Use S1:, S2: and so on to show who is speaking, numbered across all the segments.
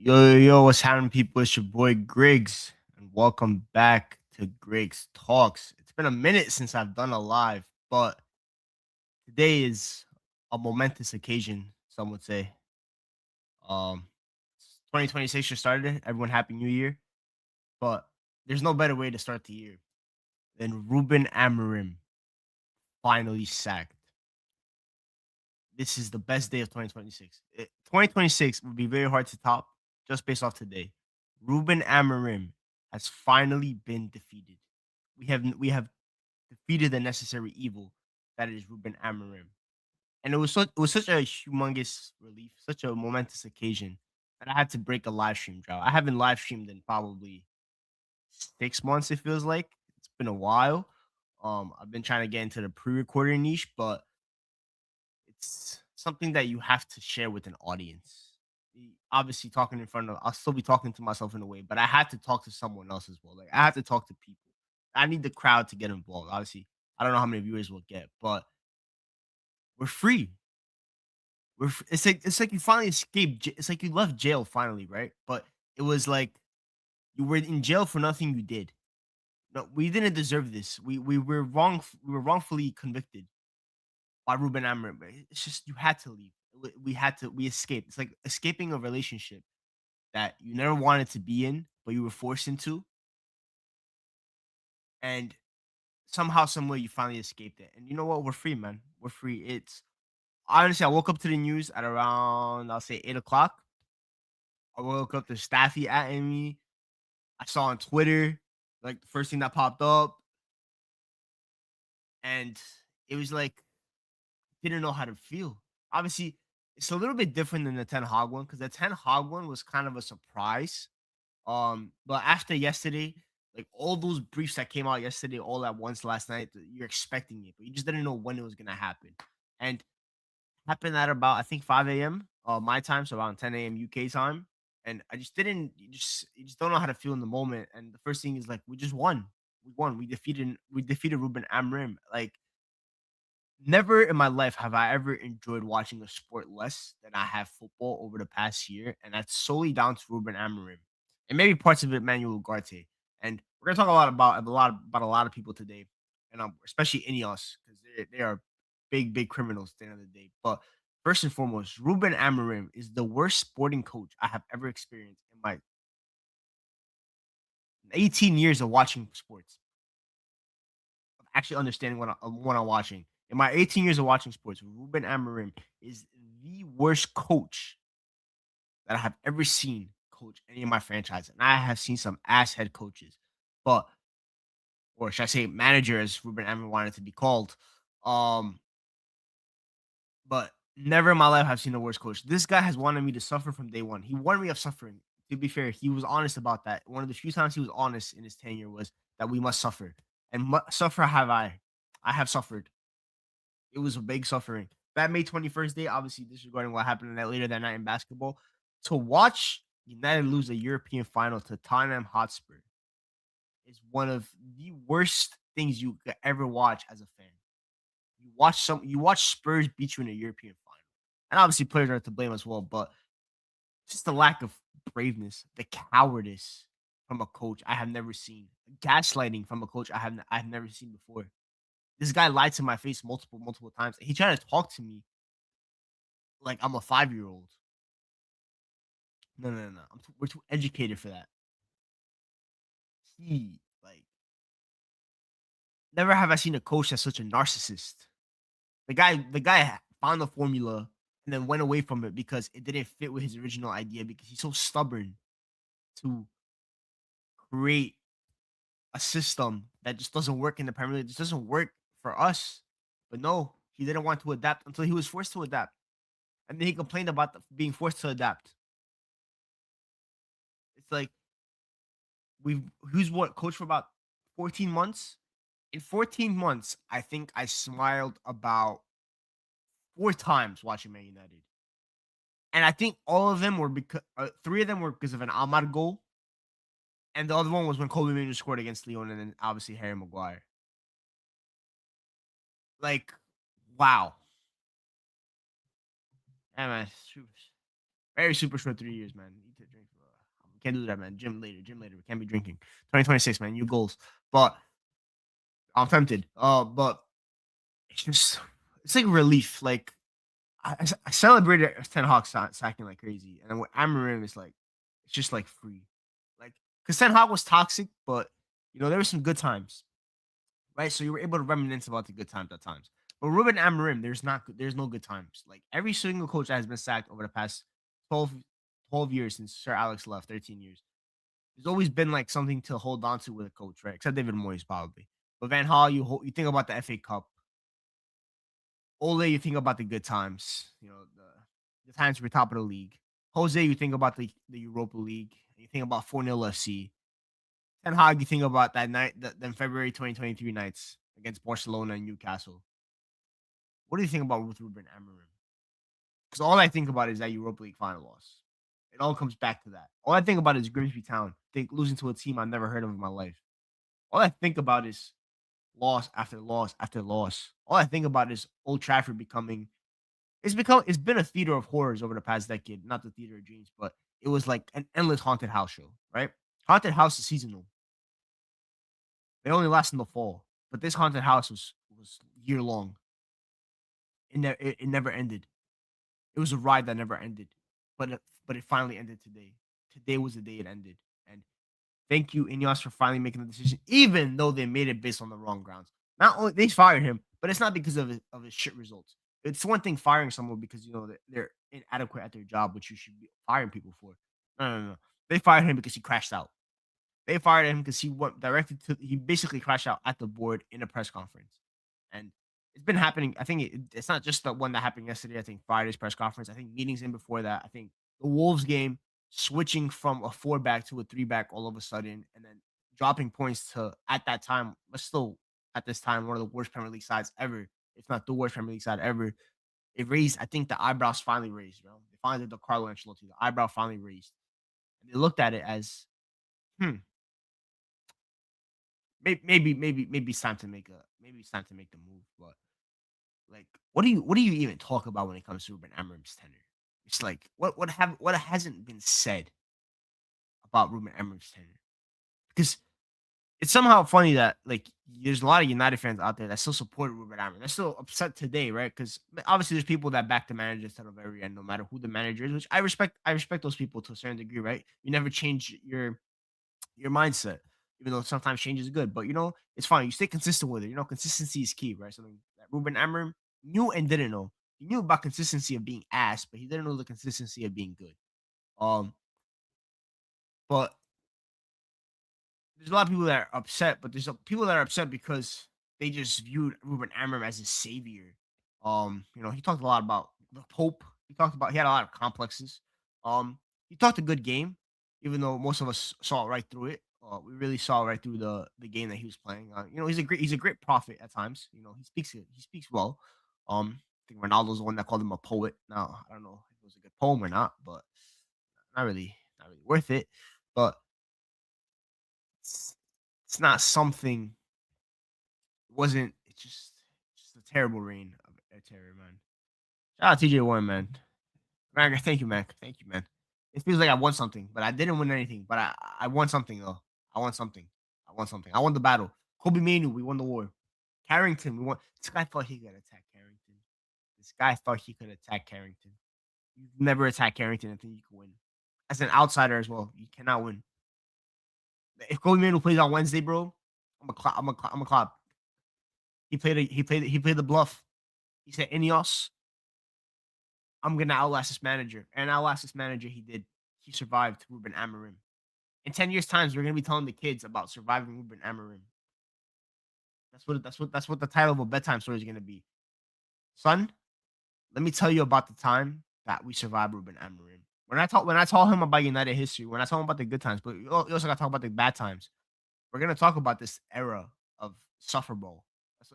S1: Yo, what's happening, people? It's your boy Griggs, and welcome back to Griggs Talks. It's been a minute since I've done a live, but today is a momentous occasion, some would say. Um, 2026 just started. Everyone, happy New Year! But there's no better way to start the year than Ruben Amorim finally sacked. This is the best day of 2026. 2026 would be very hard to top just based off today. Ruben Amorim has finally been defeated. We have defeated the necessary evil that is Ruben Amorim, and it was such a humongous relief, such a momentous occasion that I had to break a live stream drought. I haven't live streamed in probably 6 months. It feels like it's been a while. I've been trying to get into the pre-recorded niche, but it's something that you have to share with an audience. Obviously, talking in front of, I'll still be talking to myself in a way, but I had to talk to someone else as well. Like, I have to talk to people. I need the crowd to get involved. Obviously, I don't know how many viewers we'll get, but we're free. It's like you finally escaped. It's like you left jail finally, right? But it was like you were in jail for nothing you did. No, we didn't deserve this. We were wrong. We were wrongfully convicted by Ruben Amorim. It's just you had to leave. We had to. We escaped. It's like escaping a relationship that you never wanted to be in, but you were forced into, and somehow, some way, you finally escaped it. And you know what? We're free, man. We're free. It's honestly, I woke up to the news at around, I'll say, 8 o'clock. I woke up to Staffy at me. I saw on Twitter, like the first thing that popped up, and it was like didn't know how to feel. Obviously, it's a little bit different than the Ten Hog one because the Ten Hog one was kind of a surprise. But after yesterday, like all those briefs that came out yesterday all at once last night, you're expecting it, but you just didn't know when it was gonna happen. And happened at about, I think, 5 a.m. My time, so around 10 a.m. UK time. And I just didn't you just don't know how to feel in the moment. And the first thing is like we just won. We won. We defeated Ruben Amrim. Like, never in my life have I ever enjoyed watching a sport less than I have football over the past year, and that's solely down to Ruben Amorim and maybe parts of it Manuel Ugarte. And we're gonna talk a lot of people today, and especially Ineos because they are big criminals at the end of the day. But first and foremost, Ruben Amorim is the worst sporting coach I have ever experienced in my 18 years of watching sports, of actually understanding what I'm watching. In my 18 years of watching sports, Ruben Amorim is the worst coach that I have ever seen coach any of my franchises. And I have seen some ass head coaches, but or should I say manager, as Ruben Amorim wanted to be called. Um, but never in my life have I seen the worst coach. This guy has wanted me to suffer from day one. He warned me of suffering. To be fair, he was honest about that. One of the few times he was honest in his tenure was that we must suffer. And suffer have I. I have suffered. It was a big suffering. That May 21st day, obviously disregarding what happened that later that night in basketball, to watch United lose a European final to Tottenham Hotspur is one of the worst things you could ever watch as a fan. You watch Spurs beat you in a European final. And obviously players are to blame as well, but just the lack of braveness, the cowardice from a coach I have never seen. Gaslighting from a coach I've never seen before. This guy lied to my face multiple times. He tried to talk to me like I'm a 5-year-old. No, no, no, no. We're too educated for that. He like never have I seen a coach that's such a narcissist. The guy found the formula and then went away from it because it didn't fit with his original idea because he's so stubborn to create a system that just doesn't work in the Premier League. It just doesn't work for us. But no, he didn't want to adapt until he was forced to adapt. And then he complained about being forced to adapt. It's like we've who's what coach for about 14 months. In 14 months, I think I smiled about 4 times watching Man United. And I think all of them were because 3 of them were because of an Ahmad goal, and the other one was when Kobe Manu scored against Leon, and then obviously Harry Maguire. Like, wow, yeah, man, very super short 3 years, man. Need to drink We can't do that, man. Gym later, gym later. We can't be drinking. 2026, man. New goals. But I'm tempted. But it's just it's like relief. Like I celebrated Ten Hag sacking like crazy, and then with Amarim, it's like it's just like free, like because Ten Hag was toxic, but there were some good times, right? So you were able to reminisce about the good times at times. But Ruben Amorim, there's no good times. Like every single coach that has been sacked over the past 12, 12 years since Sir Alex left, 13 years. There's always been like something to hold on to with a coach, right? Except David Moyes probably. But Van Gaal, you think about the FA Cup. Ole, you think about the good times, the times we're top of the league. Jose, you think about the Europa League. You think about 4-0 FC. Ten Hag, you think about that night, then February 2023 nights against Barcelona and Newcastle. What do you think about with Ruben Amorim? Because all I think about is that Europa League final loss. It all comes back to that. All I think about is Grimsby Town, losing to a team I've never heard of in my life. All I think about is loss after loss after loss. All I think about is Old Trafford it's been a theater of horrors over the past decade, not the theater of dreams, but it was like an endless haunted house show, right? Haunted house is seasonal. They only last in the fall, but this haunted house was year long. It never ended. It was a ride that never ended, but it finally ended today. Today was the day it ended, and thank you, Ineos, for finally making the decision, even though they made it based on the wrong grounds. Not only they fired him, but it's not because of his shit results. It's one thing firing someone because they're inadequate at their job, which you should be firing people for. No, no, no. They fired him because he crashed out. They fired him because he went directly to. He basically crashed out at the board in a press conference, and it's been happening. I think it's not just the one that happened yesterday. I think Friday's press conference. I think meetings in before that. I think the Wolves game, switching from a 4-back to a 3-back all of a sudden, and then dropping points to at that time, but still at this time one of the worst Premier League sides ever, if not the worst Premier League side ever. It raised. I think the eyebrows finally raised. They finally did the Carlo Ancelotti. The eyebrow finally raised. And they looked at it as, hmm, maybe it's time to make the move. But like, what do you even talk about when it comes to Ruben Amorim's tenure? It's like what hasn't been said about Ruben Amorim's tenure? Because it's somehow funny that like there's a lot of United fans out there that still support Ruben Amorim. They're still upset today, right? Because obviously there's people that back the manager instead of every end, no matter who the manager is, which I respect. I respect those people to a certain degree, right? You never change your mindset, even though sometimes change is good. But it's fine. You stay consistent with it. Consistency is key, right? Something that Ruben Amorim knew and didn't know. He knew about consistency of being ass, but he didn't know the consistency of being good. Um, but there's a lot of people that are upset, but people that are upset because they just viewed Ruben Amorim as a savior. He talked a lot about the Pope. He had a lot of complexes. He talked a good game, even though most of us saw right through it. We really saw right through the game that he was playing. He's a great prophet at times. He speaks well. I think Ronaldo's the one that called him a poet. Now I don't know if it was a good poem or not, but not really worth it. But it's, it's not something. It wasn't. It's just a terrible reign of a terror, man. Shout out TJ Warren, man. Man, thank you, man. Thank you, man. It feels like I won something, but I didn't win anything. But I won something though. I won something. I won something. I won the battle. Kobe Manu, we won the war. Carrington, we won. This guy thought he could attack Carrington. This guy thought he could attack Carrington. You never attack Carrington and think you can win. As an outsider as well, you cannot win. If Kobe Manu plays on Wednesday, bro, I'm a clap. He played the bluff. He said, Ineos, I'm gonna outlast this manager. And outlast this manager, he did. He survived Ruben Amorim. In 10 years' times, we're gonna be telling the kids about surviving Ruben Amorim. That's what the title of a bedtime story is gonna be. Son, let me tell you about the time that we survived Ruben Amorim. When I told him about United history, when I told him about the good times, but you also gotta talk about the bad times. We're gonna talk about this era of Suffer Bowl.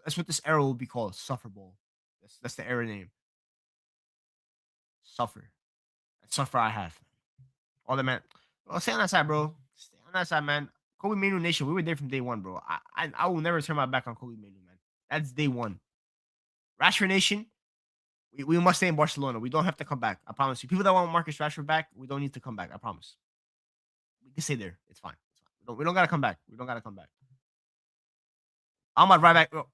S1: That's what this era will be called, Suffer Bowl. That's the era name. Suffer. And suffer I have. All the man. Well, stay on that side, bro. Stay on that side, man. Kobe Manu Nation, we were there from day one, bro. I will never turn my back on Kobe Manu, man. That's day one. Rashford Nation, we must stay in Barcelona. We don't have to come back. I promise you. People that want Marcus Rashford back, we don't need to come back. I promise. can stay there. It's fine. It's fine. We don't gotta come back. We don't gotta come back. I'm at right back, bro.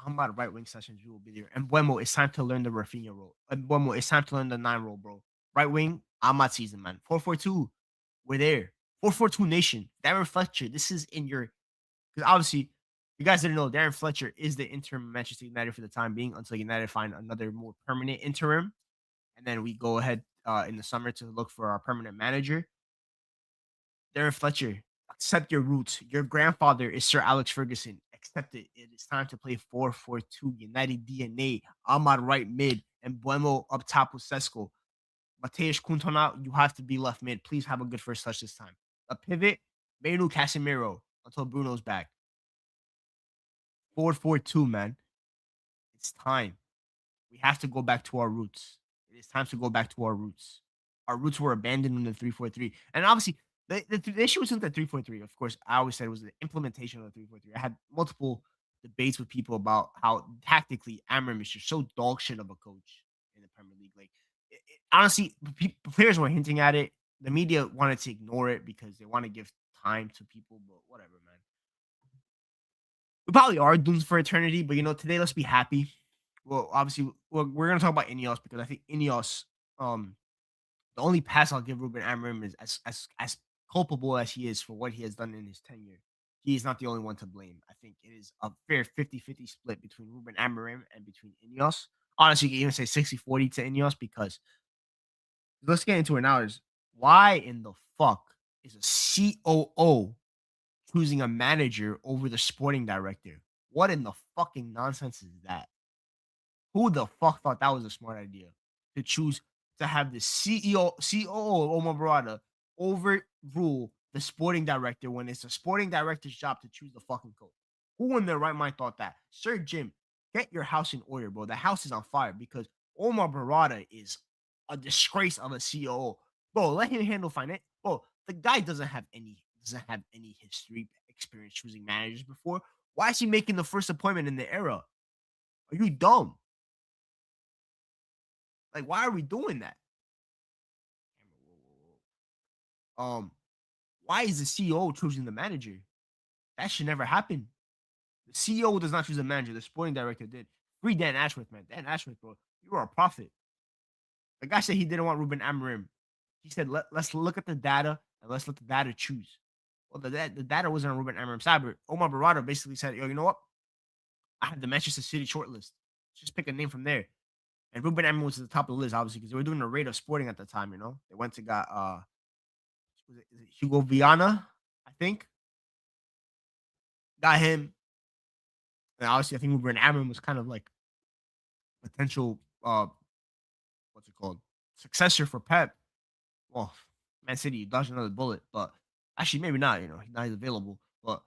S1: I'm at right wing sessions. You will be there. And Buemo, it's time to learn the Rafinha role. And Buemo, it's time to learn the 9 role, bro. Right wing, I'm at season, man. 4-4-2. We're there. 4-4-2 nation. Darren Fletcher. This is in your because obviously you guys didn't know Darren Fletcher is the interim Manchester United for the time being until United find another more permanent interim. And then we go ahead in the summer to look for our permanent manager. Darren Fletcher, accept your roots. Your grandfather is Sir Alex Ferguson. Accept it. It is time to play 4-4-2. United DNA. Ahmad right mid. And Buemo up top with Sesko. Mateusz Kuntona, you have to be left mid. Please have a good first touch this time. A pivot, Manu Casemiro until Bruno's back. 4-4-2, man. It's time. We have to go back to our roots. It is time to go back to our roots. Our roots were abandoned in the 3-4-3. And obviously, the issue wasn't the 3-4-3. Of course, I always said it was the implementation of the 3-4-3. I had multiple debates with people about how tactically Amorim is just so dog shit of a coach in the Premier League. Like, honestly, players were hinting at it. The media wanted to ignore it because they want to give time to people, but whatever, man. We probably are doomed for eternity, but today let's be happy. Well, obviously, we're gonna talk about Ineos because I think Ineos, the only pass I'll give Ruben Amorim is as culpable as he is for what he has done in his tenure. He is not the only one to blame. I think it is a fair 50-50 split between Ruben Amorim and between Ineos. Honestly, you can even say 60-40 to Ineos because let's get into it now. Is why in the fuck is a COO choosing a manager over the sporting director? What in the fucking nonsense is that? Who the fuck thought that was a smart idea to choose to have the COO of Omar Barada overrule the sporting director when it's the sporting director's job to choose the fucking coach? Who in their right mind thought that? Sir Jim, get your house in order, bro. The house is on fire because Omar Barada is a disgrace of a COO. Bro, let him handle finance. Bro, the guy doesn't have any history experience choosing managers before. Why is he making the first appointment in the era? Are you dumb? Like, why are we doing that? Um, why is the CEO choosing the manager? That should never happen. The CEO does not choose a manager. The sporting director did. Free Dan Ashworth, man. Dan Ashworth, bro. You are a prophet. The guy said he didn't want Ruben Amorim. He said, let's look at the data and let's let the data choose. Well, the data wasn't on Ruben Amorim's side, but Omar Barada basically said, yo, you know what? I have the Manchester City shortlist. Just pick a name from there. And Ruben Amorim was at the top of the list, obviously, because they were doing a rate of sporting at the time, They went to got is it Hugo Viana, I think. Got him. And obviously I think Ruben Amorim was kind of like potential what's it called? Successor for Pep. Well, Man City dodged another bullet, but actually maybe not, now he's available. But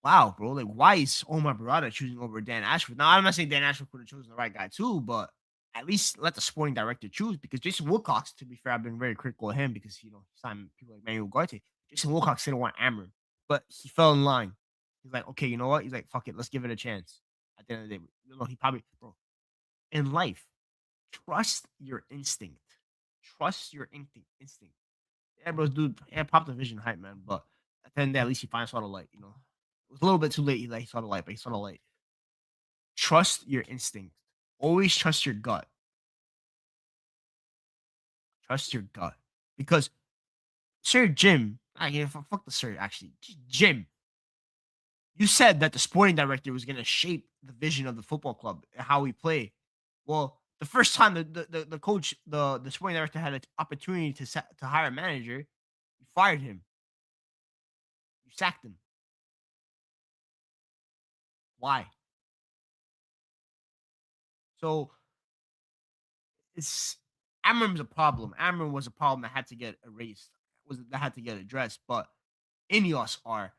S1: wow, bro, like why is Omar Barada choosing over Dan Ashford? Now I'm not saying Dan Ashford could have chosen the right guy too, but at least let the sporting director choose because Jason Wilcox, to be fair, I've been very critical of him because he signed people like Manuel Ugarte. Jason Wilcox didn't want Amorim, but he fell in line. He's like, okay, you know what? He's like, fuck it, let's give it a chance. At the end of the day, he probably, bro, in life, trust your instinct. Trust your instinct. Yeah, bro, dude, yeah, pop the vision hype, man. But at the end of the day, at least he finally saw the light. It was a little bit too late. He saw the light, but he saw the light. Trust your instinct. Always trust your gut. Trust your gut. Because Sir Jim, fuck the Sir, actually. Jim, you said that the sporting director was going to shape the vision of the football club and how we play. Well, the first time the coach, the sporting director had an opportunity to hire a manager, you fired him. You sacked him. Why? So it's Amorim's a problem. Amorim was a problem that had to get erased. That had to get addressed. But Ineos are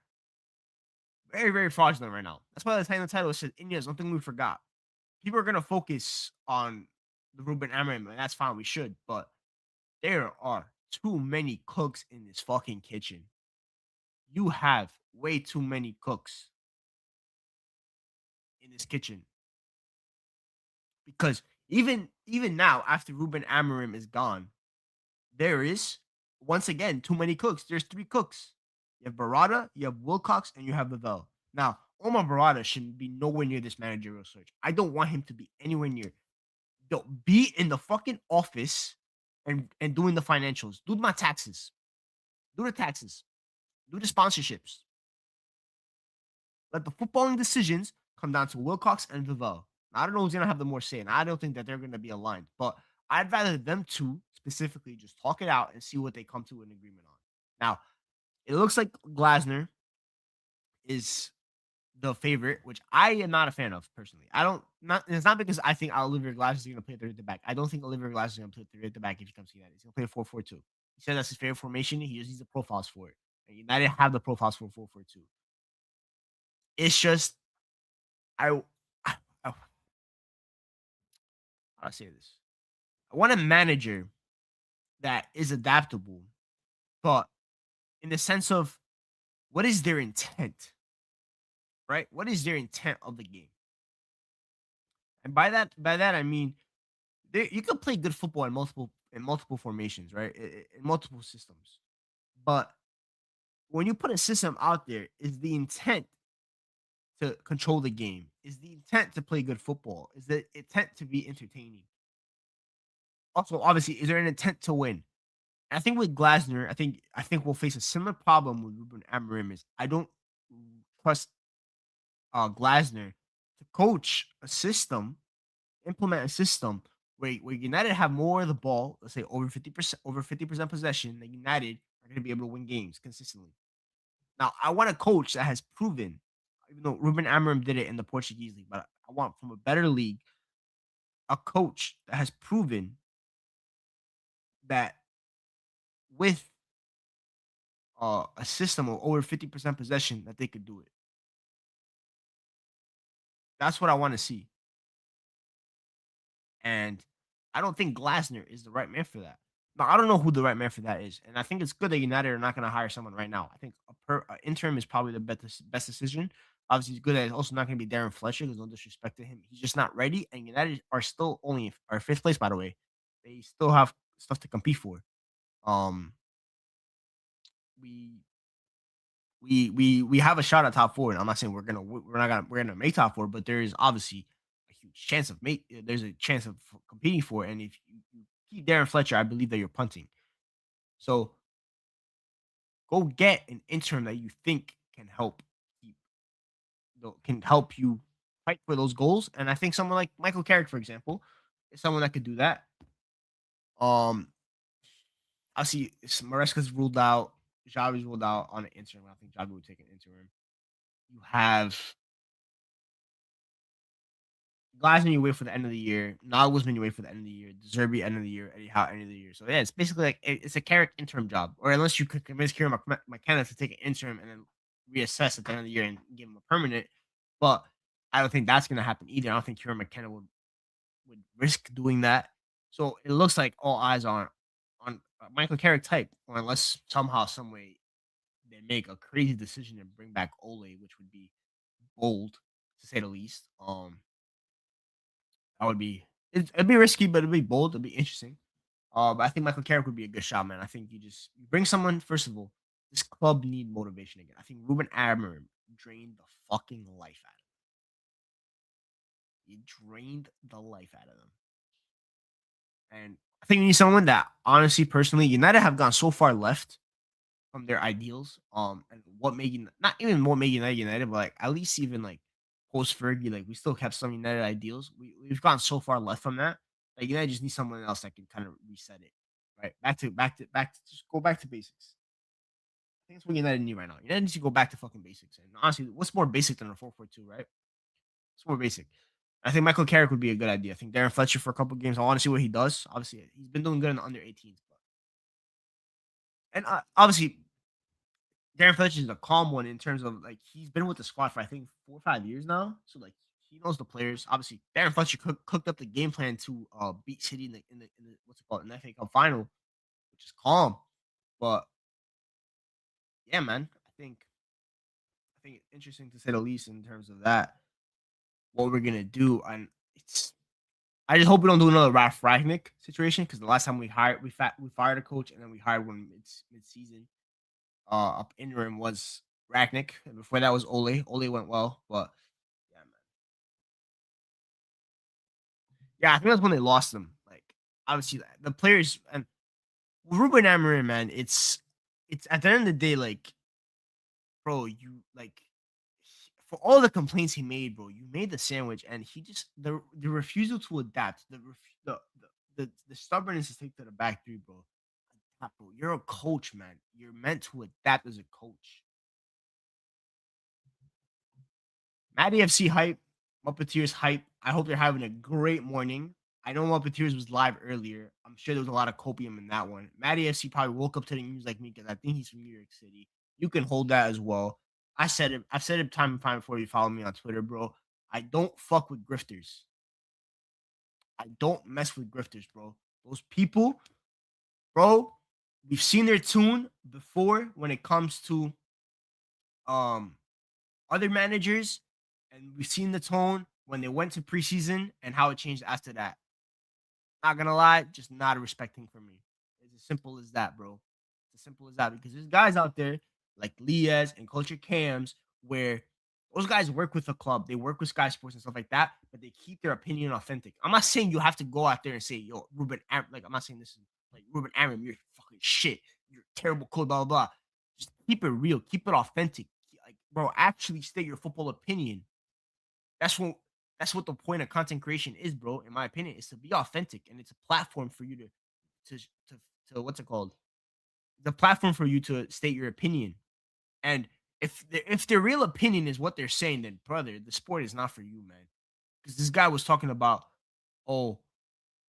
S1: very, very fraudulent right now. That's why the title says Ineos, something we forgot. People are gonna focus on the Ruben Amorim, and that's fine. We should, but there are too many cooks in this fucking kitchen. You have way too many cooks in this kitchen because even now, after Ruben Amorim is gone, there is Once again, too many cooks. There's three cooks. You have Barada, you have Wilcox, and you have Lavelle. Now, Omar Barada should be nowhere near this managerial search. I don't want him to be anywhere near. Don't be in the fucking office and doing the financials. Do my taxes. Do the taxes. Do the sponsorships. Let the footballing decisions come down to Wilcox and Vivell. I don't know who's gonna have the more say, and I don't think that they're gonna be aligned. But I'd rather them two specifically just talk it out and see what they come to an agreement on. Now, it looks like Glasner is the favorite, which I am not a fan of personally. I don't not it's not because I think Oliver Glasner is gonna play third at the back. I don't think Oliver Glasner is gonna play third at the back if he comes to United. He's gonna play a 4-4-2. He said that's his favorite formation. He just needs the profiles for it. And United have the profiles for 4-4-2. It's just I, I I'll say this. I want a manager that is adaptable, but in the sense of what is their intent, right? What is their intent of the game? And by that I mean you can play good football in multiple formations, right? In multiple systems. But when you put a system out there, is the intent to control the game? Is the intent to play good football? Is the intent to be entertaining? Also, obviously, is there an intent to win? I think with Glasner, I think we'll face a similar problem with Ruben Amorim. Is I don't trust Glasner to coach a system, implement a system where United have more of the ball. Let's say over 50% possession. That United are going to be able to win games consistently. Now, I want a coach that has proven, even though Ruben Amorim did it in the Portuguese league, but I want from a better league a coach that has proven that with a system of over 50% possession that they could do it. That's what I want to see. And I don't think Glasner is the right man for that. Now, I don't know who the right man for that is. And I think it's good that United are not going to hire someone right now. I think a interim is probably the best decision. Obviously, it's good that it's also not going to be Darren Fletcher. There's no disrespect to him. He's just not ready. And United are still only are fifth place, by the way. They still have stuff to compete for. Um, we we have a shot at top four, and I'm not saying we're gonna make top four, but there is obviously a huge chance of make. There's a chance of competing for it, and if you keep Darren Fletcher, I believe that you're punting. So go get an interim that you think can help keep, can help you fight for those goals, and I think someone like Michael Carrick, for example, is someone that could do that. Um, I see Maresca's ruled out, Xavi's ruled out on an interim. I think Xavi would take an interim. You have Glasner, you wait for the end of the year. Nagelsmann, you wait for the end of the year. Zerbi, end of the year. Eddie Howe, end of the year. So yeah, it's basically like it's a Carrick interim job, or unless you could convince Kieran McKenna to take an interim and then reassess at the end of the year and give him a permanent. But I don't think that's going to happen either. I don't think Kieran McKenna would risk doing that. So it looks like all eyes are on Michael Carrick type, or unless somehow, some way, they make a crazy decision and bring back Ole, which would be bold to say the least. That would be it'd be risky, but it'd be bold. It'd be interesting. But I think Michael Carrick would be a good shot, man. I think you bring someone. First of all, this club need motivation again. I think Ruben Amorim drained the fucking life out of him. He drained the life out of them, and I think you need someone that, honestly, personally, United have gone so far left from their ideals. And what made not even what made United United, but like at least even like post Fergie, like we still have some United ideals. We've gone so far left from that. Like United just need someone else that can kind of reset it, right? Back to just go back to basics. I think that's what United need right now. United needs to go back to fucking basics. And honestly, what's more basic than a 4-4-2, right? It's more basic. I think Michael Carrick would be a good idea. I think Darren Fletcher for a couple games. I want to see what he does. Obviously, he's been doing good in the under 18s, but and obviously Darren Fletcher is a calm one in terms of like he's been with the squad for I think 4 or 5 years now, so like he knows the players. Obviously, Darren Fletcher cooked up the game plan to beat City in the what's it called, in the FA Cup final, which is calm. But yeah, man, I think it's interesting to say the least in terms of that. What we're gonna do, and it's I just hope we don't do another Ralph Ragnick situation because the last time we fired a coach and then we hired one mid season. Up interim was Ragnick, and before that was Ole. Ole went well, but yeah, man. Yeah, I think that's when they lost them. Like obviously the players and Ruben Amorim, man. It's at the end of the day, like, bro, you like for all the complaints he made, bro, you made the sandwich, and he just the refusal to adapt, the stubbornness to take to the back three, bro. Bro, you're a coach, man. You're meant to adapt as a coach. Maddie FC hype, Muppeteers hype. I hope they're having a great morning. I know Muppeteers was live earlier. I'm sure there was a lot of copium in that one. Maddie FC probably woke up to the news like me because I think he's from New York City. You can hold that as well. I said it. I've said it time and time before you follow me on Twitter, bro. I don't fuck with grifters. I don't mess with grifters, bro. Those people, bro, we've seen their tune before when it comes to um other managers, and we've seen the tone when they went to preseason and how it changed after that. Not gonna lie, just not a respecting for me. It's as simple as that, bro. It's as simple as that because there's guys out there like Lias and Culture Cams where those guys work with the club, they work with Sky Sports and stuff like that, but they keep their opinion authentic. I'm not saying you have to go out there and say, "Yo, like I'm not saying this is like Ruben Amorim, you're fucking shit, you're terrible code, blah blah blah." Just keep it real, keep it authentic. Like, bro, actually state your football opinion. That's what that's what the point of content creation is, bro. In my opinion, is to be authentic, and it's a platform for you to to, to what's it called? The platform for you to state your opinion. And if their real opinion is what they're saying, then brother, the sport is not for you, man. Because this guy was talking about, oh,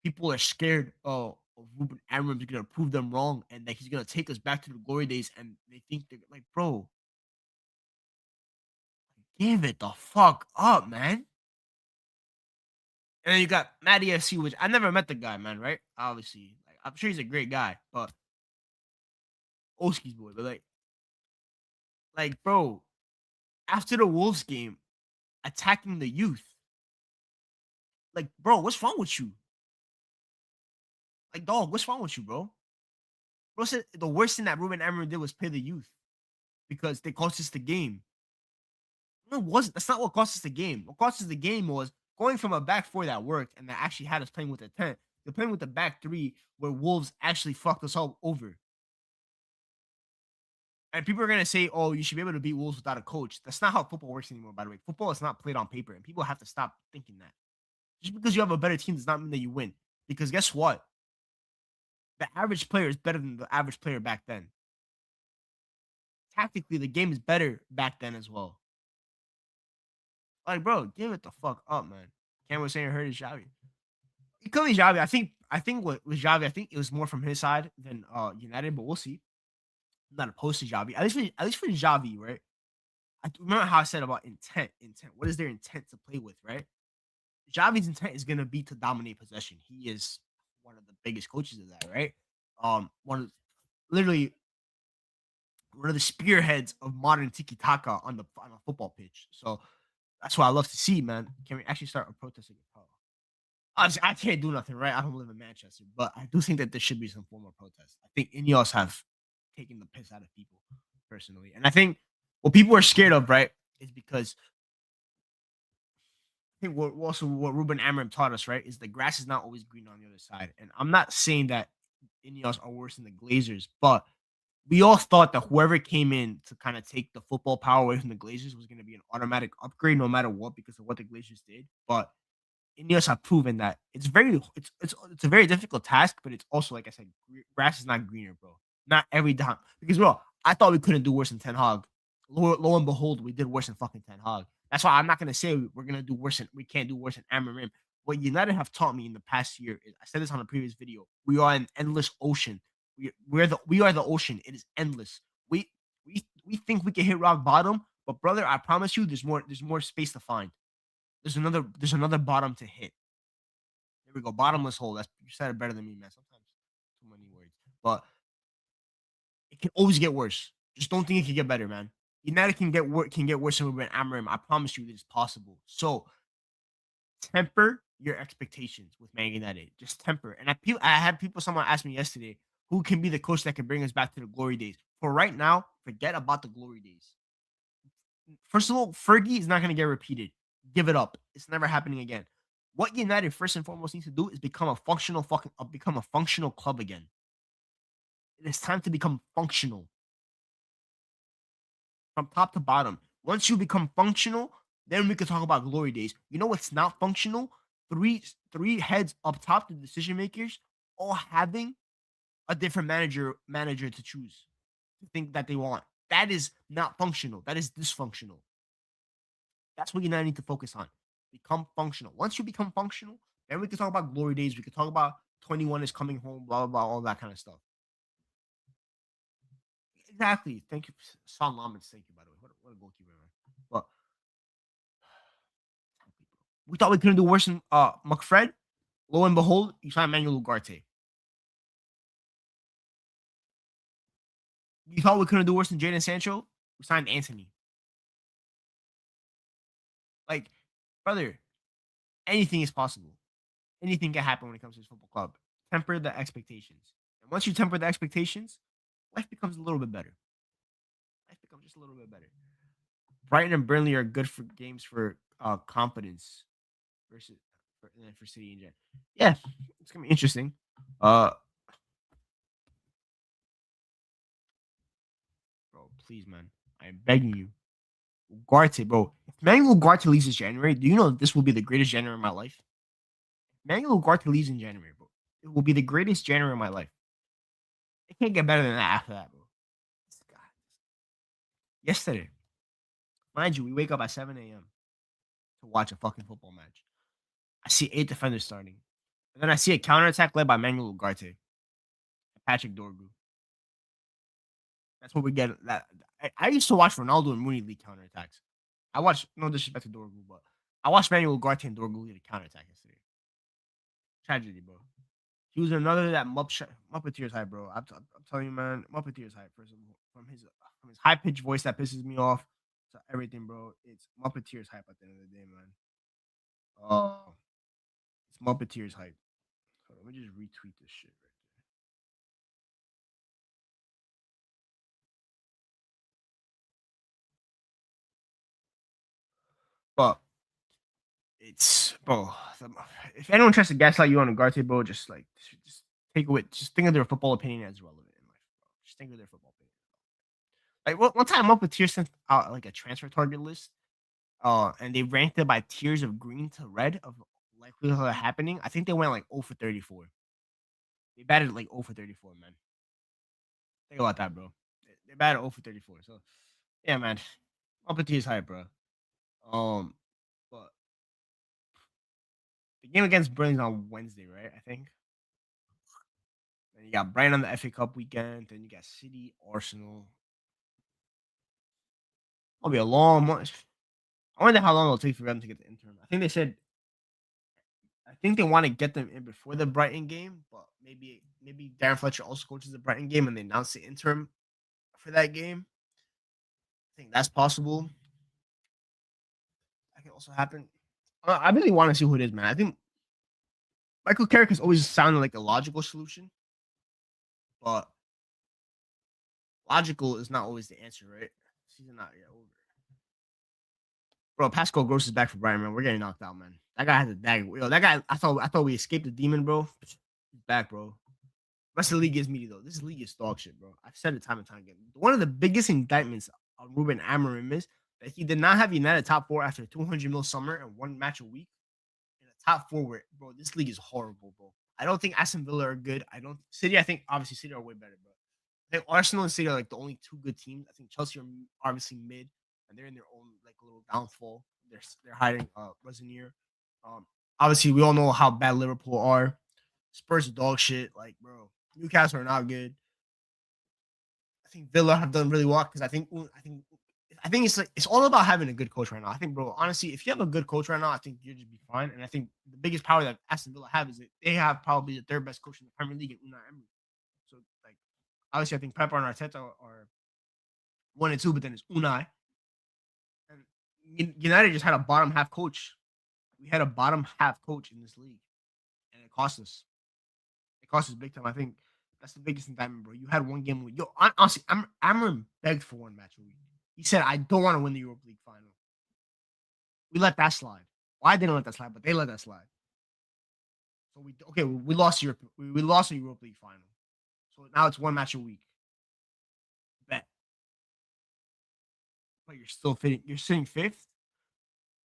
S1: people are scared. Oh, of Ruben Amorim's gonna prove them wrong, and that he's gonna take us back to the glory days, and they think they're like, bro, give it the fuck up, man. And then you got Matty FC, which I never met the guy, man, right? Obviously. Like, I'm sure he's a great guy, but Oski's boy, but bro, after the Wolves game, attacking the youth. Like, bro, what's wrong with you? Like, dog, what's wrong with you, bro? Bro said the worst thing that Ruben Amorim did was play the youth because they cost us the game. No, it wasn't. That's not what cost us the game. What cost us the game was going from a back four that worked and that actually had us playing with a 10 to playing with the back three where Wolves actually fucked us all over. And people are gonna say, "Oh, you should be able to beat Wolves without a coach." That's not how football works anymore. By the way, football is not played on paper, and people have to stop thinking that. Just because you have a better team does not mean that you win. Because guess what? The average player is better than the average player back then. Tactically, the game is better back then as well. Like, bro, give it the fuck up, man. Cam was saying hurt his Xavi. It could be Xavi. I think what with Xavi, I think it was more from his side than United, but we'll see. I'm not opposed to Xavi. At least for Xavi, right? I remember how I said about intent. Intent. What is their intent to play with, right? Xavi's intent is gonna be to dominate possession. He is one of the biggest coaches of that, right? Literally one of the spearheads of modern tiki taka on a football pitch. So that's what I love to see, man. Can we actually start a protest against power? Honestly, I can't do nothing, right? I don't live in Manchester, but I do think that there should be some form of protest. I think Ineos have taken the piss out of people personally, and I think what people are scared of, right, is because I think what Ruben Amorim taught us, right, is the grass is not always green on the other side. And I'm not saying that Ineos are worse than the Glazers, but we all thought that whoever came in to kind of take the football power away from the Glazers was going to be an automatic upgrade, no matter what, because of what the Glazers did. But Ineos have proven that it's a very difficult task, but it's also like I said, grass is not greener, bro. Not every time. Because bro, I thought we couldn't do worse than Ten Hag. Lo and behold, we did worse than fucking Ten Hag. That's why I'm not gonna say we're gonna do worse than we can't do worse than Amarim. What United have taught me in the past year is I said this on a previous video. We are an endless ocean. We are the ocean. It is endless. We think we can hit rock bottom, but brother, I promise you, there's more space to find. There's another bottom to hit. There we go. Bottomless hole. That's you said it better than me, man. Sometimes too many words. But it can always get worse. Just don't think it can get better, man. United can get worse than Ruben Amorim. I promise you, it is possible. So temper your expectations with Man United. Just temper. And I had someone ask me yesterday, who can be the coach that can bring us back to the glory days? For right now, forget about the glory days. First of all, Fergie is not going to get repeated. Give it up. It's never happening again. What United first and foremost needs to do is become become a functional club again. It is time to become functional from top to bottom. Once you become functional, then we can talk about glory days. You know what's not functional? Three heads up top, the decision makers, all having a different manager to choose to think that they want. That is not functional. That is dysfunctional. That's what United need to focus on. Become functional. Once you become functional, then we can talk about glory days. We can talk about 21 is coming home, blah, blah, blah, all that kind of stuff. Exactly. Thank you. Son Lamans, thank you, by the way. What a goalkeeper, man. But we thought we couldn't do worse than McFred. Lo and behold, you signed Manuel Ugarte. You thought we couldn't do worse than Jadon Sancho? We signed Anthony. Like, brother, anything is possible. Anything can happen when it comes to this football club. Temper the expectations. And once you temper the expectations, life becomes a little bit better. Life becomes just a little bit better. Brighton and Burnley are good for games for confidence versus for City in general. Yeah, it's gonna be interesting. Bro, please, man, I'm begging you, Ugarte, bro. If Manuel Ugarte leaves this January, do you know this will be the greatest January of my life? Manuel Ugarte leaves in January, bro. It will be the greatest January of my life. It can't get better than that after that, bro. God. Yesterday, mind you, we wake up at 7 a.m. to watch a fucking football match. I see 8 defenders starting. And then I see a counterattack led by Manuel Ugarte and Patrick Dorgu. That's what we get. I used to watch Ronaldo and Rooney lead counterattacks. I watched, no disrespect to Dorgu, but I watched Manuel Ugarte and Dorgu lead a counterattack yesterday. Tragedy, bro. He was another that Muppeteer's hype, bro. I'm telling you, man, Muppeteer's hype. First of all, from his high pitched voice that pisses me off to everything, bro. It's Muppeteer's hype at the end of the day, man. Oh, it's Muppeteer's hype. So let me just retweet this shit right there. But it's bro. If anyone tries to gaslight you on Ugarte, bro, just take away. Just think of their football opinion as relevant in life, bro. Just think of their football opinion. Like one time, Muppeteer sent out like a transfer target list. And they ranked it by tiers of green to red of likelihood of happening. I think they went like 0 for 34. They batted like 0 for 34, man. Think about that, bro. They batted 0 for 34. So, yeah, man. Uppity is high, bro. But the game against Burnley's on Wednesday, right? I think. And you got Brighton on the FA Cup weekend. Then you got City, Arsenal. It'll be a long month. I wonder how long it'll take for them to get the interim. I think they want to get them in before the Brighton game, but maybe Darren Fletcher also coaches the Brighton game and they announce the interim for that game. I think that's possible. That can also happen. I really want to see who it is, man. I think Michael Carrick has always sounded like a logical solution, but logical is not always the answer, right? Season not yet over. Bro, Pascal Gross is back for Brighton, man. We're getting knocked out, man. That guy has a dagger. Yo, that guy, I thought we escaped the demon, bro. He's back, bro. The rest of the league is meaty, though. This league is dog shit, bro. I've said it time and time again. One of the biggest indictments on Ruben Amorim is that he did not have United top 4 after a 200 mil summer and one match a week. In a top 4 where, bro, this league is horrible, bro. I don't think Aston Villa are good. I think obviously City are way better, bro. I think Arsenal and City are like the only 2 good teams. I think Chelsea are obviously mid, and they're in their own like little downfall. They're hiding Rosenier. Obviously we all know how bad Liverpool are. Spurs are dog shit. Like, bro, Newcastle are not good. I think Villa have done really well because I think it's all about having a good coach right now. I think, bro, honestly, if you have a good coach right now, I think you'll just be fine. And I think the biggest power that Aston Villa have is that they have probably the 3rd best coach in the Premier League in Unai Emery. So, like, obviously, I think Pep and Arteta are 1 and 2, but then it's Unai. And United just had a bottom half coach We had a bottom half coach in this league, and it cost us. It cost us big time. I think that's the biggest indictment, bro. You had one game with honestly, Amarim begged for one match a week. He said, "I don't want to win the Europa League final." We let that slide. Well, I didn't let that slide, but they let that slide. So we lost Europe. We lost the Europa League final. So now it's one match a week. Bet, but you're still fitting. You're sitting fifth.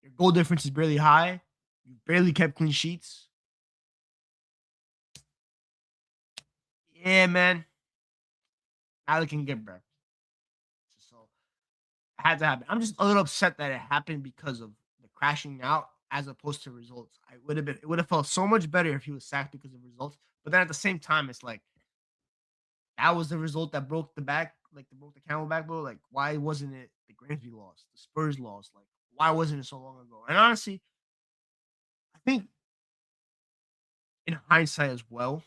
S1: Your goal difference is barely high. You barely kept clean sheets. Yeah, man. Now they can get better. So it had to happen. I'm just a little upset that it happened because of the crashing out as opposed to results. It would have felt so much better if he was sacked because of results. But then at the same time, it's like that was the result that broke the back, like the broke the camel back, bro. Like, why wasn't it the Grimsby lost, the Spurs lost? Like, why wasn't it so long ago? And honestly, I think in hindsight as well,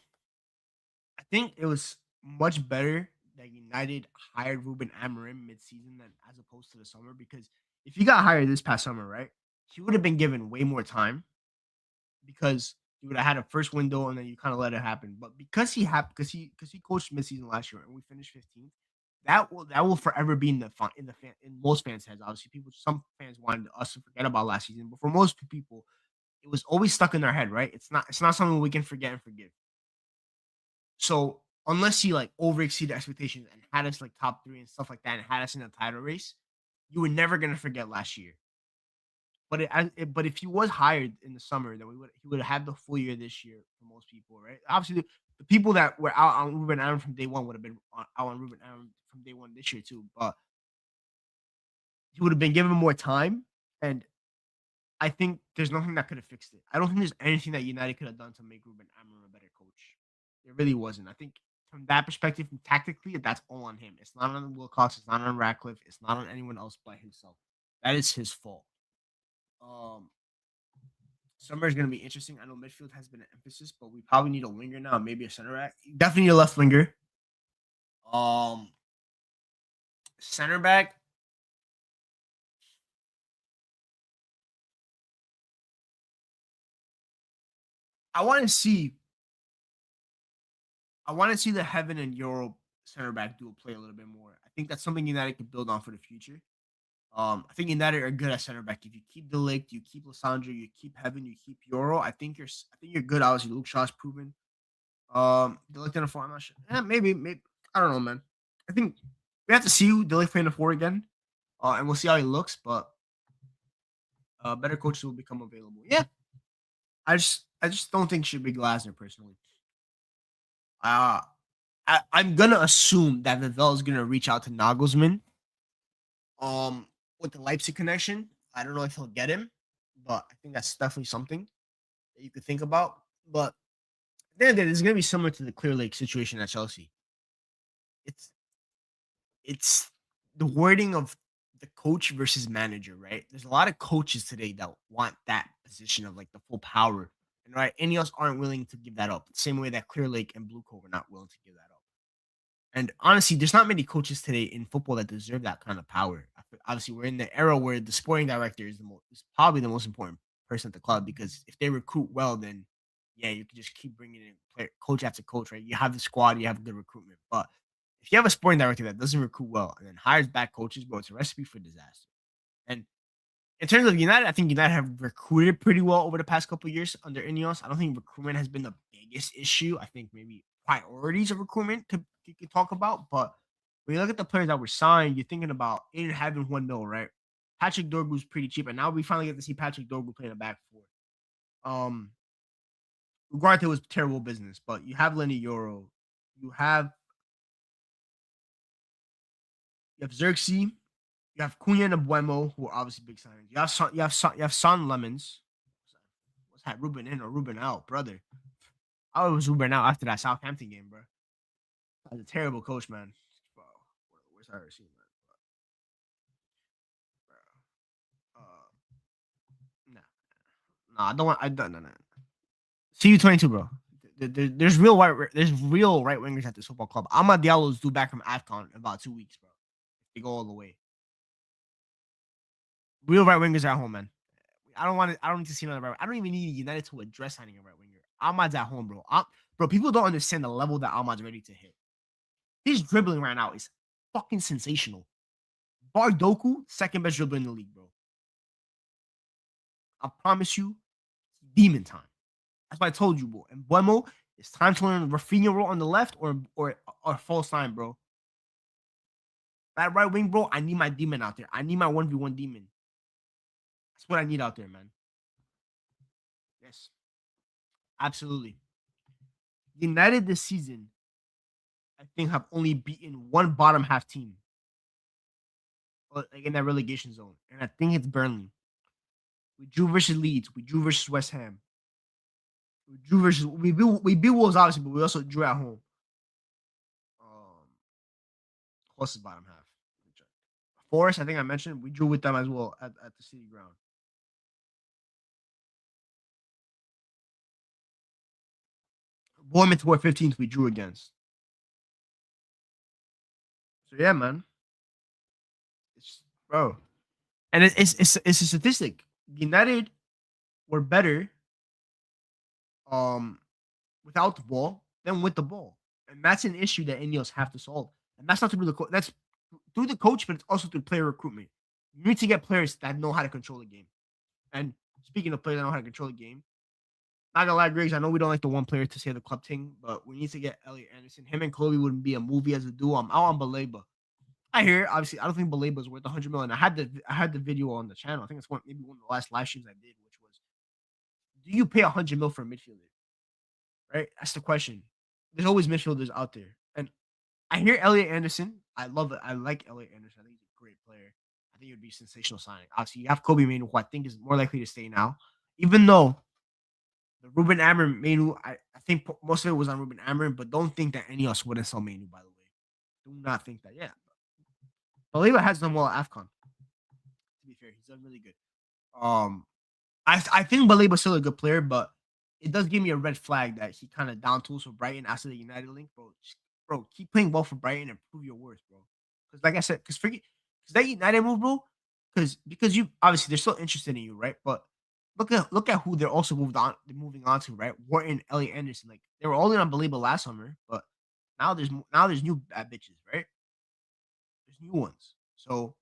S1: I think it was much better that United hired Ruben Amorim mid-season than as opposed to the summer. Because if he got hired this past summer, right, he would have been given way more time because you would have had a first window and then you kind of let it happen. But because he coached mid-season last year and we finished 15th, that will forever be in most fans' heads. Obviously, some fans wanted us to forget about last season, but for most people, it was always stuck in their head, right? It's not something we can forget and forgive. So unless he like over exceeded expectations and had us like top three and stuff like that and had us in a title race, you were never gonna forget last year. But if he was hired in the summer, then he would have had the full year this year for most people, right? Obviously, the people that were out on Ruben Amorim from day one would have been out on Ruben Amorim from day one this year too. But he would have been given more time, and I think there's nothing that could have fixed it. I don't think there's anything that United could have done to make Ruben Amorim a better coach. There really wasn't. I think from that perspective, from tactically, that's all on him. It's not on Wilcox. It's not on Ratcliffe. It's not on anyone else but himself. That is his fault. Um, Summer is going to be interesting. I know midfield has been an emphasis, but we probably need a winger now, maybe a center back. Definitely need a left winger. Um, Center back. I want to see. I want to see the Heaven and Euro center back duo play a little bit more. I think that's something United could build on for the future. I think United are good at center back. If you keep Delict, you keep Lissandro, you keep Heaven, you keep Euro. I think you're good. Obviously, Luke Shaw's proven. Delict in a four. I'm not sure. Maybe. I don't know, man. I think we have to see who Delict play in the four again, and we'll see how he looks. But better coaches will become available. Yeah, I just don't think it should be Glasner personally. Uh I'm gonna assume that Vivell is gonna reach out to Nagelsmann with the Leipzig connection. I don't know if he'll get him, but I think that's definitely something that you could think about. But then it's gonna be similar to the Clear Lake situation at Chelsea. It's it's the wording of the coach versus manager, right? There's a lot of coaches today that want that position of like the full power. And right, Ineos aren't willing to give that up. The same way that Clear Lake and Blue Cove are not willing to give that up. And honestly, there's not many coaches today in football that deserve that kind of power. Obviously, we're in the era where the sporting director is probably the most important person at the club because if they recruit well, then yeah, you can just keep bringing in coach after coach, right? You have the squad, you have good recruitment. But if you have a sporting director that doesn't recruit well and then hires bad coaches, bro, it's a recipe for disaster. And in terms of United, I think United have recruited pretty well over the past couple of years under Ineos. I don't think recruitment has been the biggest issue. I think maybe priorities of recruitment you could talk about. But when you look at the players that were signed, you're thinking about Aiden having 1 mil, right? Patrick Dorgu's pretty cheap, and now we finally get to see Patrick Dorgu playing a back four. Ugarte was terrible business, but you have Lenny Euro, you have Xerxes, you have Cunha and Abuemo, who are obviously big signings. You have Son Lemons. What's that? Ruben in or Ruben out, brother? I was Ruben out after that Southampton game, bro. That was a terrible coach, man. Bro, worst I ever seen, man. Bro, nah, I don't want. I don't. No. CU22, bro. There's real right wingers at this football club. Amad Diallo's due back from AFCON in about 2 weeks, bro. They go all the way. Real right wingers at home, man. I don't need to see another right. I don't even need United to address signing a right winger. Ahmad's at home, bro. Bro, people don't understand the level that Ahmad's ready to hit. His dribbling right now is fucking sensational. Bardoku, second best dribbler in the league, bro. I promise you, demon time. That's why I told you, bro. And Buemo, it's time to learn Rafinha role on the left or false line, bro. That right wing, bro. I need my demon out there. I need my 1v1 demon. That's what I need out there, man. Yes, absolutely. United this season, I think, have only beaten one bottom half team like in that relegation zone, and I think it's Burnley. We drew versus Leeds. We drew versus West Ham. We beat Wolves obviously, but we also drew at home. What's the bottom half? Forest, I think I mentioned we drew with them as well at the City Ground. Bournemouth were 15th. We drew against. So yeah, man, it's bro, and it's a statistic. United were better um without the ball than with the ball, and that's an issue that Ineos have to solve. And that's not through the that's through the coach, but it's also through player recruitment. You need to get players that know how to control the game. And speaking of players that know how to control the game, not gonna lie, Griggs, I know we don't like the one player to say the club thing, but we need to get Elliot Anderson. Him and Kobe wouldn't be a movie as a duo. I'm out on Baleba. I hear, obviously, I don't think Baleba is worth 100 million. I had the video on the channel. I think it's maybe one of the last live streams I did, which was, do you pay 100 mil for a midfielder? Right? That's the question. There's always midfielders out there, and I hear Elliot Anderson. I love it. I like Elliot Anderson. I think he's a great player. I think it would be a sensational signing. Obviously, you have Kobe Manu, who I think is more likely to stay now, even though the Ruben Amorim Manu, I think most of it was on Ruben Amorim, but don't think that any of us wouldn't sell Manu, by the way. Do not think that. Yeah. Baleba has done well at AFCON. To be fair, he's done really good. Um, I think Baleba's still a good player, but it does give me a red flag that he kind of down tools for Brighton after the United link, bro. Bro, keep playing well for Brighton and prove your worth, bro. Because like I said, because that United move, bro. Because you obviously they're still interested in you, right? But look at who they're also moving on to, right? Wharton, Elliot Anderson, like they were all in on Baleba last summer, but now there's new bad bitches, right? There's new ones, so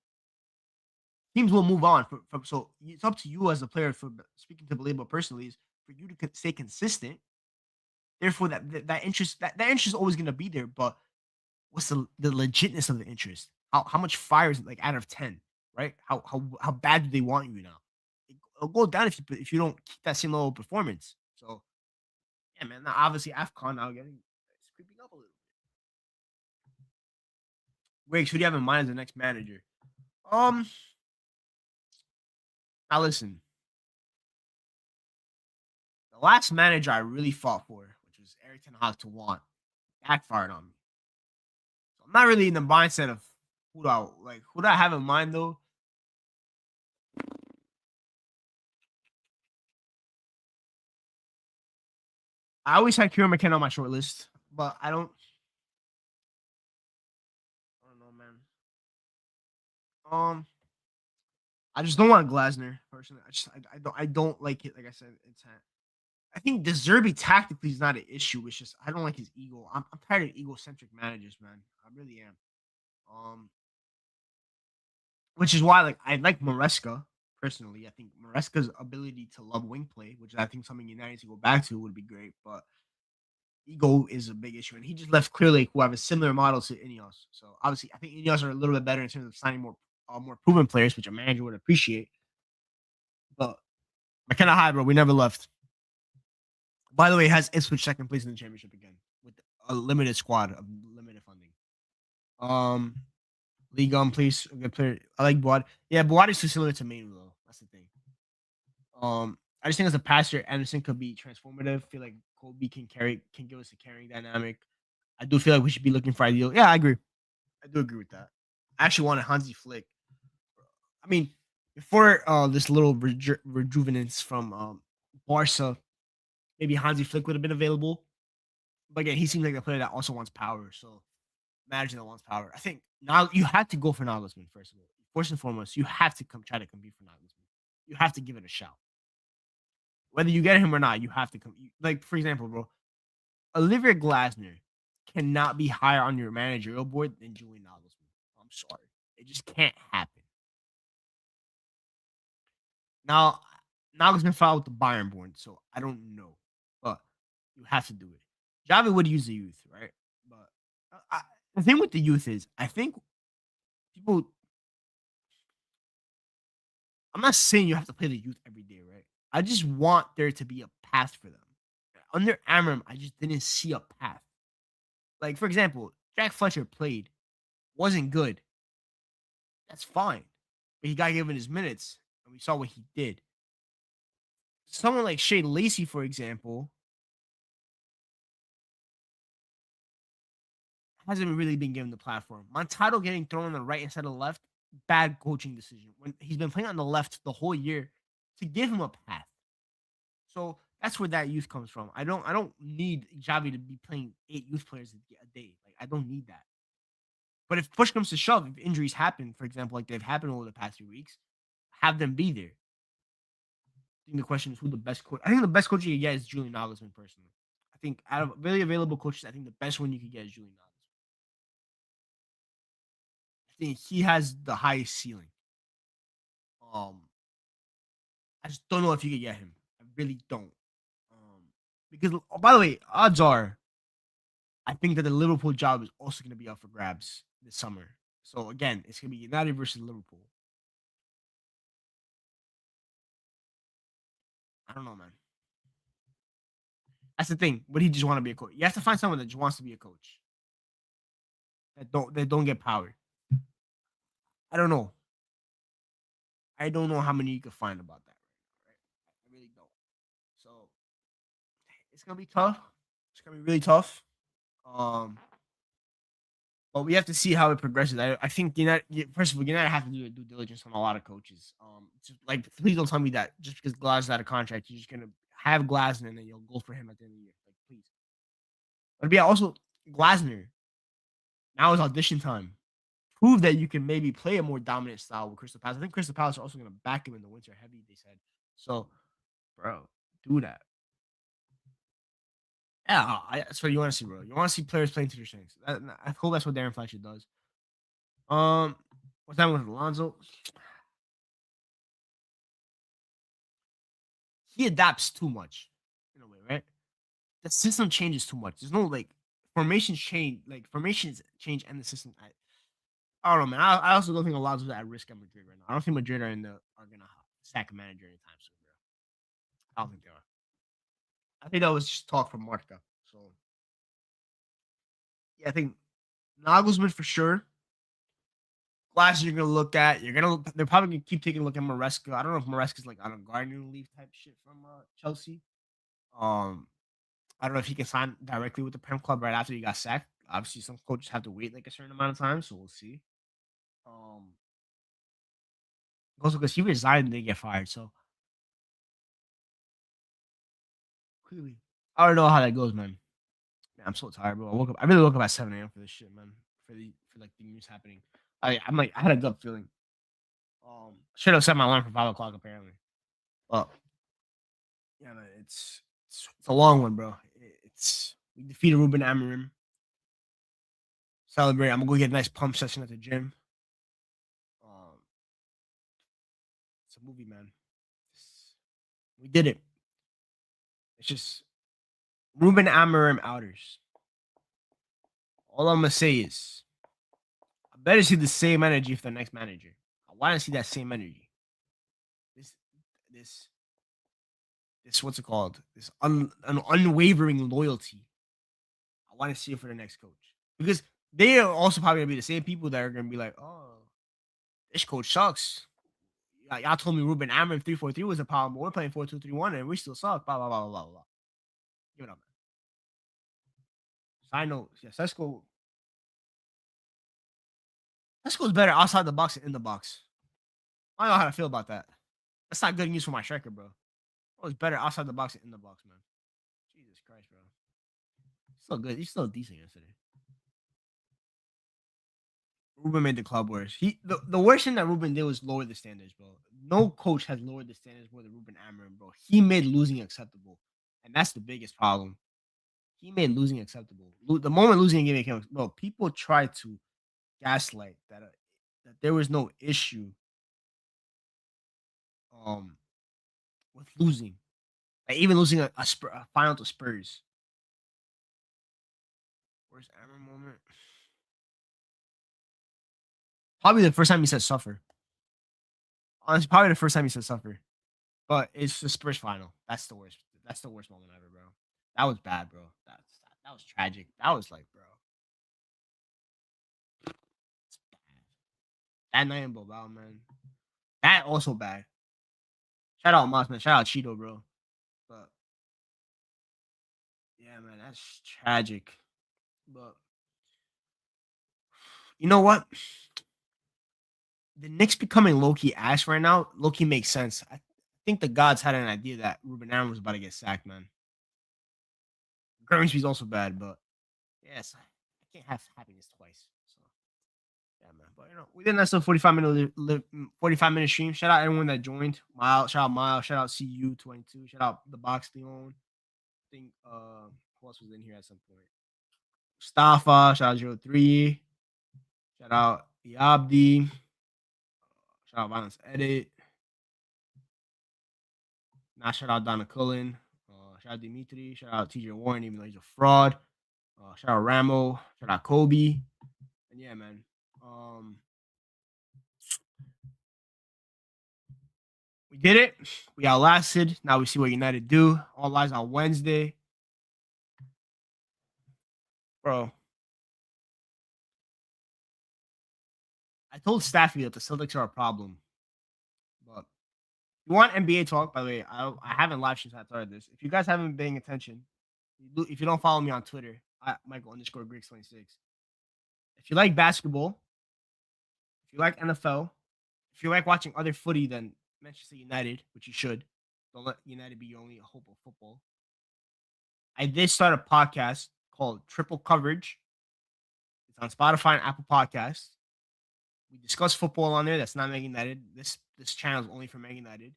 S1: teams will move on. So it's up to you as a player. For speaking to Baleba personally, is for you to stay consistent. Therefore, that interest that interest is always going to be there. But what's the legitness of the interest? How much fire is it, like out of 10, right? How bad do they want you now? It'll go down if you don't keep that same level of performance. So yeah, man. Now obviously AFCON now getting it's creeping up a little. Wait, who do you have in mind as the next manager? Um, Now listen, the last manager I really fought for, which was Eric Ten Hag to want, backfired on me. So I'm not really in the mindset of who do I have in mind though. I always had Kieran McKenna on my short list, but I don't know, man. Um, I just don't want Glasner personally. I don't like it. Like I said, I think De Zerbi tactically is not an issue. It's just I don't like his ego. I'm tired of egocentric managers, man. I really am. Um, which is why I like Maresca personally. I think Maresca's ability to love wing play, which I think something United needs to go back to, would be great. But ego is a big issue, and he just left Clear Lake, who have a similar model to Ineos. So obviously, I think Ineos are a little bit better in terms of signing more proven players, which a manager would appreciate. But McKenna High, bro, we never left. By the way, has Ipswich second place in the championship again with a limited squad of limited funding. Um, League on, please. A good player. I like Boad. Yeah, Boad is too similar to Manu though. That's the thing. I just think as a passer, Anderson could be transformative. I feel like Colby can give us a carrying dynamic. I do feel like we should be looking for ideal. Yeah, I agree. I do agree with that. I actually wanted Hansi Flick. I mean, before this little rejuvenance from Barca, maybe Hansi Flick would have been available. But again, he seems like a player that also wants power. So manager that wants power. I think now you have to go for Nagelsmann first of all. First and foremost, you have to try to compete for Nagelsmann. you have to give it a shot. Whether you get him or not, you have to come. Like for example, bro, Olivier Glasner cannot be higher on your managerial board than Julian Nagelsmann. I'm sorry, it just can't happen. Now, Nagelsmann filed with the Bayern board, so I don't know, but you have to do it. Javi would use the youth, right? But the thing with the youth is, I think people. I'm not saying you have to play the youth every day, right? I just want there to be a path for them. Under Amorim, I just didn't see a path. Like for example, Jack Fletcher played, wasn't good. That's fine, but he got given his minutes, and we saw what he did. Someone like Shea Lacey, for example, hasn't really been given the platform. Montado getting thrown on the right instead of the left, bad coaching decision. When he's been playing on the left the whole year to give him a path. So that's where that youth comes from. I don't need Javi to be playing 8 youth players a day. Like I don't need that. But if push comes to shove, if injuries happen, for example, like they've happened over the past few weeks, have them be there. I think the question is who the best coach. I think the best coach you can get is Julian Nagelsmann. Personally, I think out of really available coaches, I think the best one you could get is Julian Nagelsmann. I think he has the highest ceiling. Um, I just don't know if you could get him. I really don't. Because by the way, odds are I think that the Liverpool job is also going to be up for grabs this summer. So again, it's going to be United versus Liverpool. I don't know, man. That's the thing. But he just want to be a coach. You have to find someone that just wants to be a coach. That don't get power. I don't know. I don't know how many you could find about that right now, right? I really don't. So it's gonna be tough. It's gonna be really tough. Um, but we have to see how it progresses. I think United. First of all, United have to do a due diligence on a lot of coaches. Just, like please don't tell me that just because Glass is out of contract, you're just gonna have Glasner and then you'll go for him at the end of the year. Like please. But yeah, also Glasner. Now is audition time. Prove that you can maybe play a more dominant style with Crystal Palace. I think Crystal Palace are also gonna back him in the winter heavy. They said so, bro. Do that. Yeah, that's what you want to see, bro. You want to see players playing to their strengths. I hope that's what Darren Fletcher does. What's that with Alonso? He adapts too much in a way, right? The system changes too much. There's no like formations change and the system. I don't know, man. I also don't think Alonso's at risk at Madrid right now. I don't think Madrid are gonna sack a manager anytime soon, bro. I don't think they are. I think that was just talk from Marca. So yeah, I think Nagelsmann for sure. Glasses you're gonna look at. They're probably gonna keep taking a look at Maresca. I don't know if Maresca's like on a gardening leave type shit from Chelsea. Um, I don't know if he can sign directly with the Prem club right after he got sacked. Obviously, some coaches have to wait like a certain amount of time, so we'll see. Um, also because he resigned and they get fired, so clearly, I don't know how that goes, man. Man, I'm so tired, bro. I really woke up at 7 a.m. for this shit, man. For like the news happening. I had a gut feeling. Should have set my alarm for 5 o'clock apparently. But yeah, man, it's a long one, bro. It's we defeated Ruben Amorim. Celebrate. I'm gonna go get a nice pump session at the gym. Um, it's a movie, man. We did it. It's just Ruben Amorim outers. All I'm gonna say is I better see the same energy for the next manager. I want to see that same energy. This this this what's it called? An unwavering loyalty. I want to see it for the next coach because they are also probably gonna be the same people that are gonna be like, oh, this coach sucks. Y'all told me Ruben Amorim 3-4-3 was a problem, but we're playing 4-2-3-1 and we still suck. Blah blah blah blah blah. Give it up, man. Side note, yeah, Sesko's better outside the box than in the box. I don't know how to feel about that. That's not good news for my striker, bro. Oh, it's better outside the box than in the box, man. Jesus Christ, bro. He's still good. He's still decent yesterday. Ruben made the club worse. The worst thing that Ruben did was lower the standards, bro. No coach has lowered the standards more than Ruben Amorim, bro. He made losing acceptable, and that's the biggest problem. He made losing acceptable. The moment losing a game became, bro, people try to gaslight that there was no issue um with losing, like even losing a final to Spurs. Where's Amorim moment? Probably the first time he said suffer. Honestly, probably the first time he said suffer. But it's the Spurs final. That's the worst. That's the worst moment ever, bro. That was bad, bro. That was tragic. That was like, bro, it's bad. That night in Bilbao, man. That also bad. Shout out Moss, man. Shout out Cheeto, bro. But yeah, man, that's tragic. But you know what? The Knicks becoming low key ass right now. Low key makes sense. I think the gods had an idea that Ruben Aaron was about to get sacked, man. Grimsby's also bad, but yes, I can't have happiness twice. So yeah, man. But we did a nice little 45-minute stream. Shout out everyone that joined. Miles, shout out Miles, shout out CU22, shout out the Box Leon. I think who else was in here at some point? Mustafa, shout out 03. Shout out Iabdi. Shout out Violence Edit. Now shout out Donna Cullen. Shout out Dimitri. Shout out TJ Warren, even though he's a fraud. Shout out Ramo. Shout out Kobe. And yeah, man. We did it. We outlasted. Now we see what United do. All lies on Wednesday. Bro. I told Staffy that the Celtics are a problem. But if you want NBA talk, by the way, I haven't live since I started this. If you guys haven't been paying attention, if you don't follow me on Twitter, Michael_Griggs26. If you like basketball, if you like NFL, if you like watching other footy than Manchester United, which you should, don't let United be your only hope of football. I did start a podcast called Triple Coverage. It's on Spotify and Apple Podcasts. We discuss football on there. That's not Man United. This channel is only for Man United.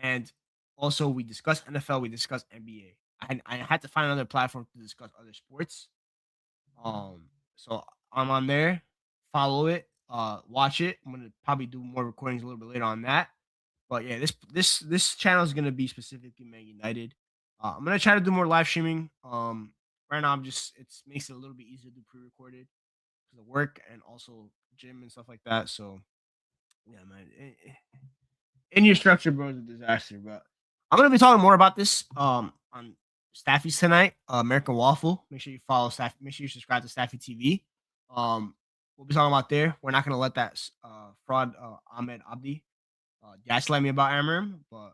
S1: And also we discuss NFL. We discuss NBA. I had to find another platform to discuss other sports. So I'm on there. Follow it. Watch it. I'm gonna probably do more recordings a little bit later on that. But yeah, this channel is gonna be specifically Man United. I'm gonna try to do more live streaming. Right now it makes it a little bit easier to do pre-recorded because of work and also gym and stuff like that. So yeah, man, in your structure, bro, is a disaster. But I'm gonna be talking more about this on Staffy's tonight. American Waffle. Make sure you follow Staffy. Make sure you subscribe to Staffy TV. We'll be talking about there. We're not gonna let that fraud Ahmed Abdi gaslight me about Amarim, but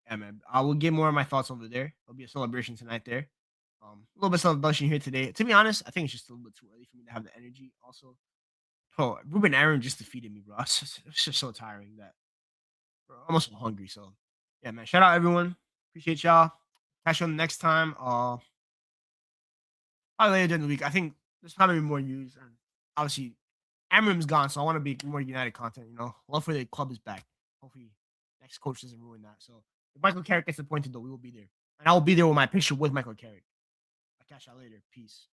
S1: yeah, man, I will get more of my thoughts over there. There'll be a celebration tonight there. A little bit of celebration here today. To be honest, I think it's just a little bit too early for me to have the energy. Also, bro, Ruben Aaron just defeated me, bro. It's just so tiring that, bro, I'm almost hungry. So, yeah, man. Shout out everyone. Appreciate y'all. Catch you on the next time. Probably later during the week. I think there's probably more news, and obviously, Amarim's gone, so I want to be more United content. Love for the club is back. Hopefully, next coach doesn't ruin that. So, if Michael Carrick gets appointed, though, we will be there, and I will be there with my picture with Michael Carrick. I'll catch y'all later. Peace.